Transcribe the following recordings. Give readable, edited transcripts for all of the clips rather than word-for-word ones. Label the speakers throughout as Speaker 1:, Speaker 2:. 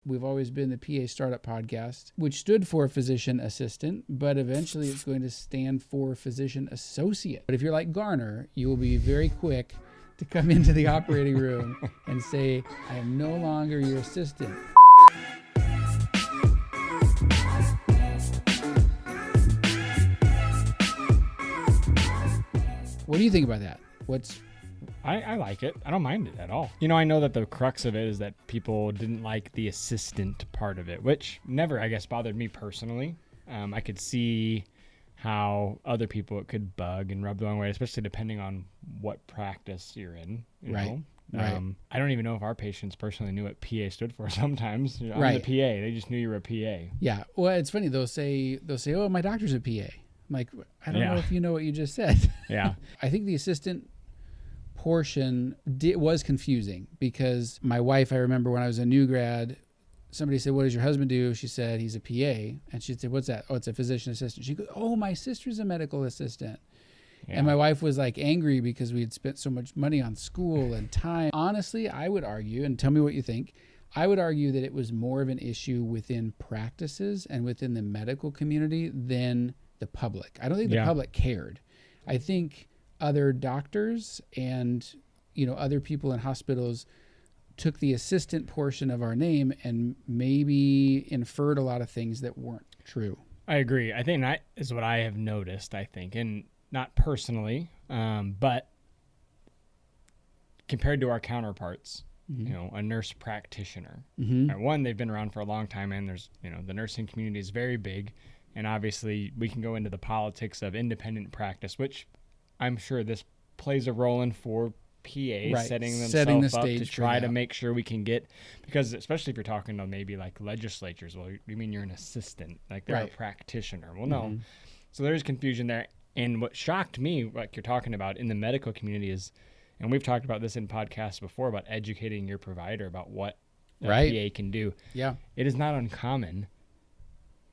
Speaker 1: We've always been the PA Startup Podcast, which stood for physician assistant, but eventually it's going to stand for physician associate. But if you're like Garner, you will be very quick to come into the operating room and say, I am no longer your assistant. What do you think about that?
Speaker 2: I like it. I don't mind it at all. I know that the crux of it is that people didn't like the assistant part of it, which never, I guess, bothered me personally. I could see how other people it could bug and rub the wrong way, especially depending on what practice you're in. You know?
Speaker 1: Right.
Speaker 2: I don't even know if our patients personally knew what PA stood for sometimes. I'm
Speaker 1: Right.
Speaker 2: the PA. They just knew you were a PA.
Speaker 1: Yeah. Well, it's funny. They'll say, oh, my doctor's a PA. I'm like, I don't know if you know what you just said.
Speaker 2: Yeah.
Speaker 1: I think the assistant portion was confusing because my wife, I remember when I was a new grad, somebody said, what does your husband do? She said, he's a PA. And she said, what's that? Oh, it's a physician assistant. She goes, oh, my sister's a medical assistant. Yeah. And my wife was like angry because we had spent so much money on school and time. Honestly, I would argue, and tell me what you think, I would argue that it was more of an issue within practices and within the medical community than the public. I don't think the public cared. I think other doctors and, other people in hospitals took the assistant portion of our name and maybe inferred a lot of things that weren't true.
Speaker 2: I agree. I think that is what I have noticed, and not personally, but compared to our counterparts, a nurse practitioner. One, they've been around for a long time, and there's, the nursing community is very big. And obviously, we can go into the politics of independent practice, which I'm sure this plays a role in for PAs setting themselves up to try to make sure we can get, because especially if you're talking to maybe like legislatures, well, you mean you're an assistant, like they're a practitioner. Well, no. So there's confusion there. And what shocked me, like you're talking about in the medical community is, and we've talked about this in podcasts before, about educating your provider about what a PA can do. Yeah. It is not uncommon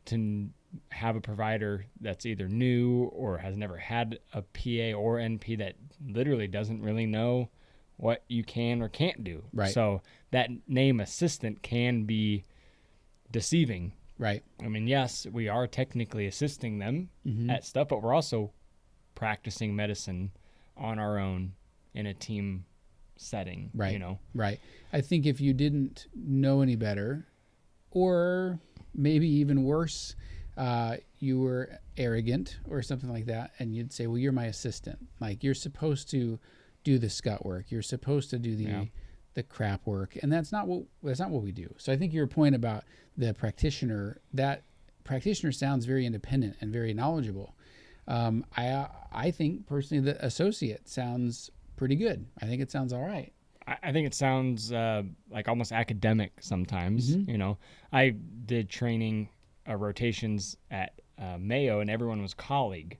Speaker 2: to have a provider that's either new or has never had a PA or NP that literally doesn't really know what you can or can't do. Right. So that name assistant can be deceiving.
Speaker 1: Right.
Speaker 2: I mean, yes, we are technically assisting them at stuff, but we're also practicing medicine on our own in a team setting.
Speaker 1: Right. Right. I think if you didn't know any better, or maybe even worse, you were arrogant or something like that, and you'd say, well, you're my assistant. Like, you're supposed to do the scut work. You're supposed to do the crap work. And that's not what we do. So I think your point about the practitioner, that practitioner sounds very independent and very knowledgeable. I think personally the associate sounds pretty good. I think it sounds all right.
Speaker 2: I think it sounds like almost academic sometimes. I did training rotations at Mayo, and everyone was colleague.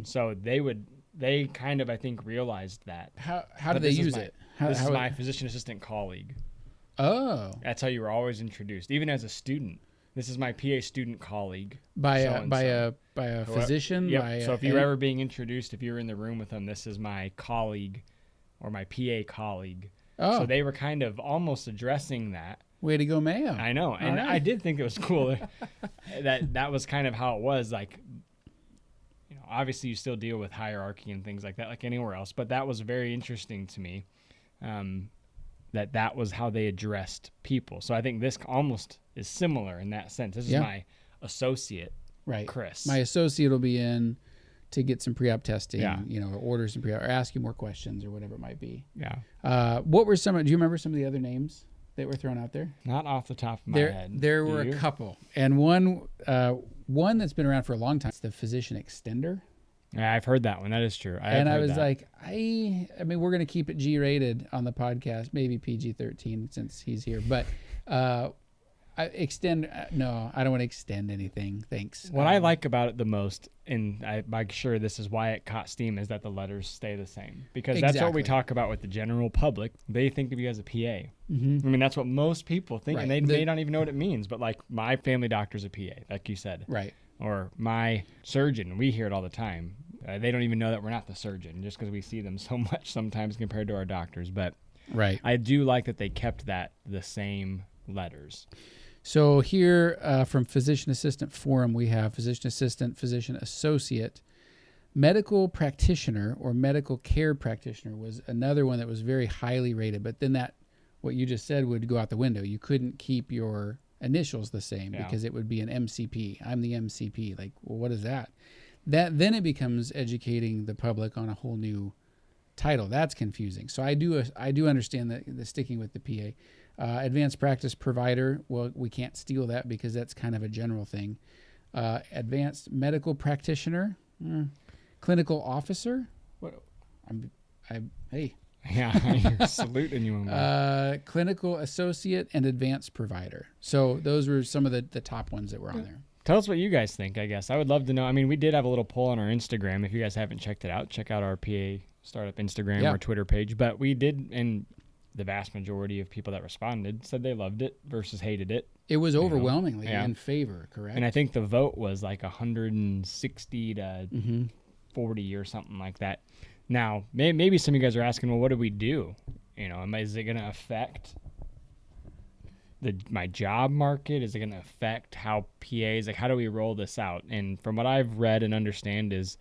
Speaker 2: So they kind of, I think, realized that.
Speaker 1: How do they use it?
Speaker 2: This is my physician assistant colleague.
Speaker 1: Oh.
Speaker 2: That's how you were always introduced, even as a student. This is my PA student colleague.
Speaker 1: By a physician?
Speaker 2: Yep. So if you were ever being introduced, if you were in the room with them, this is my colleague or my PA colleague. Oh. So they were kind of almost addressing that.
Speaker 1: Way to go, Mayo.
Speaker 2: I know. And right. I did think it was cool that was kind of how it was. Like, obviously you still deal with hierarchy and things like that, like anywhere else. But that was very interesting to me, that was how they addressed people. So I think this almost is similar in that sense. This is my associate, Chris.
Speaker 1: My associate will be in to get some pre-op testing, or order some pre-op, or ask you more questions or whatever it might be.
Speaker 2: Yeah.
Speaker 1: What were do you remember some of the other names that were thrown out there?
Speaker 2: Not off the top of my head.
Speaker 1: There were a couple. And one that's been around for a long time, it's the physician extender.
Speaker 2: Yeah, I've heard that one. That is true.
Speaker 1: I was like, I mean, we're going to keep it G-rated on the podcast, maybe PG-13 since he's here. But I don't want to extend anything. Thanks.
Speaker 2: What I like about it the most, and I'm sure this is why it caught steam, is that the letters stay the same. Because that's what we talk about with the general public. They think of you as a PA. I mean, that's what most people think, and they may not even know what it means. But like, my family doctor's a PA, like you said.
Speaker 1: Right.
Speaker 2: Or my surgeon, we hear it all the time. They don't even know that we're not the surgeon, just because we see them so much sometimes compared to our doctors. But I do like that they kept that the same letters.
Speaker 1: So here from Physician Assistant Forum, we have physician assistant, physician associate, medical practitioner or medical care practitioner was another one that was very highly rated. But then that, what you just said, would go out the window. You couldn't keep your initials the same because it would be an MCP. I'm the MCP. Like, well, what is that? Then it becomes educating the public on a whole new title. That's confusing. So I do understand that the sticking with the PA. Advanced practice provider. Well, we can't steal that because that's kind of a general thing. Advanced medical practitioner. Clinical officer. What? Hey.
Speaker 2: Yeah, you're saluting you.
Speaker 1: Clinical associate and advanced provider. So those were some of the top ones that were on there.
Speaker 2: Tell us what you guys think, I guess. I would love to know. I mean, we did have a little poll on our Instagram. If you guys haven't checked it out, check out our PA Startup Instagram or Twitter page. But we did, and the vast majority of people that responded said they loved it versus hated it.
Speaker 1: It was overwhelmingly in favor, correct?
Speaker 2: And I think the vote was like 160 to 40 or something like that. Now, maybe some of you guys are asking, well, what do we do? You know, is it going to affect my job market? Is it going to affect how PAs, like, how do we roll this out? And from what I've read and understand is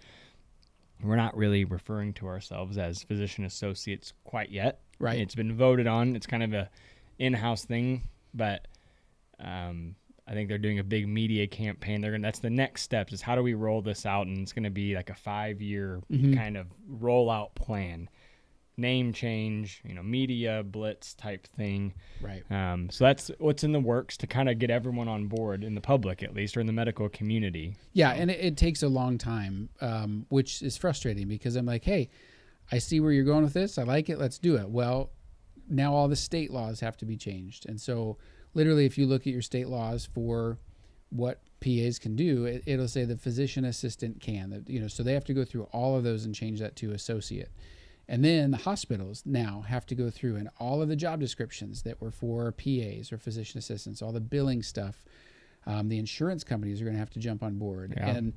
Speaker 2: we're not really referring to ourselves as physician associates quite yet.
Speaker 1: Right.
Speaker 2: It's been voted on. It's kind of a in-house thing, but I think they're doing a big media campaign. That's the next steps is how do we roll this out? And it's going to be like a 5-year kind of rollout plan, name change, media blitz type thing.
Speaker 1: Right.
Speaker 2: So that's what's in the works to kind of get everyone on board in the public, at least, or in the medical community.
Speaker 1: Yeah. So. And it takes a long time, which is frustrating because I'm like, hey, I see where you're going with this. I like it. Let's do it. Well, now all the state laws have to be changed. And so literally, if you look at your state laws for what PAs can do, it'll say the physician assistant can. So they have to go through all of those and change that to associate. And then the hospitals now have to go through and all of the job descriptions that were for PAs or physician assistants, all the billing stuff. The insurance companies are going to have to jump on board. Yeah. And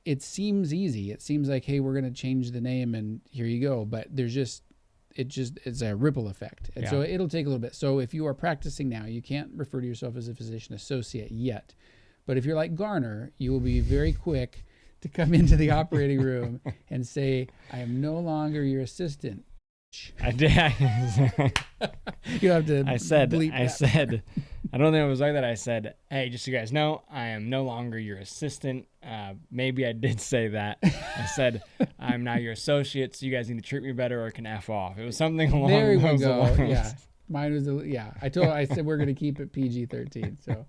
Speaker 1: it seems easy. It seems like, hey, we're going to change the name and here you go. But it's a ripple effect. And so it'll take a little bit. So if you are practicing now, you can't refer to yourself as a physician associate yet. But if you're like Garner, you will be very quick to come into the operating room and say, I am no longer your assistant.
Speaker 2: I did.
Speaker 1: You have to
Speaker 2: I said, I don't think it was like that. I said, hey, just so you guys know, I am no longer your assistant. Maybe I did say that. I said, I'm now your associate, so you guys need to treat me better or it can F off. It was something along those lines.
Speaker 1: Yeah. Mine was, I said we're going to keep it PG-13. So,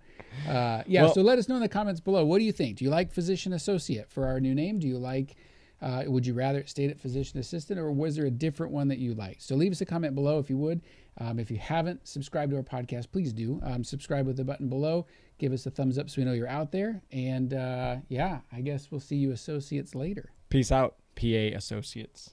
Speaker 1: so let us know in the comments below. What do you think? Do you like physician associate for our new name? Do you like, would you rather it stayed at physician assistant, or was there a different one that you liked? So leave us a comment below if you would. If you haven't subscribed to our podcast, please do. Subscribe with the button below. Give us a thumbs up so we know you're out there. And I guess we'll see you associates later.
Speaker 2: Peace out, PA associates.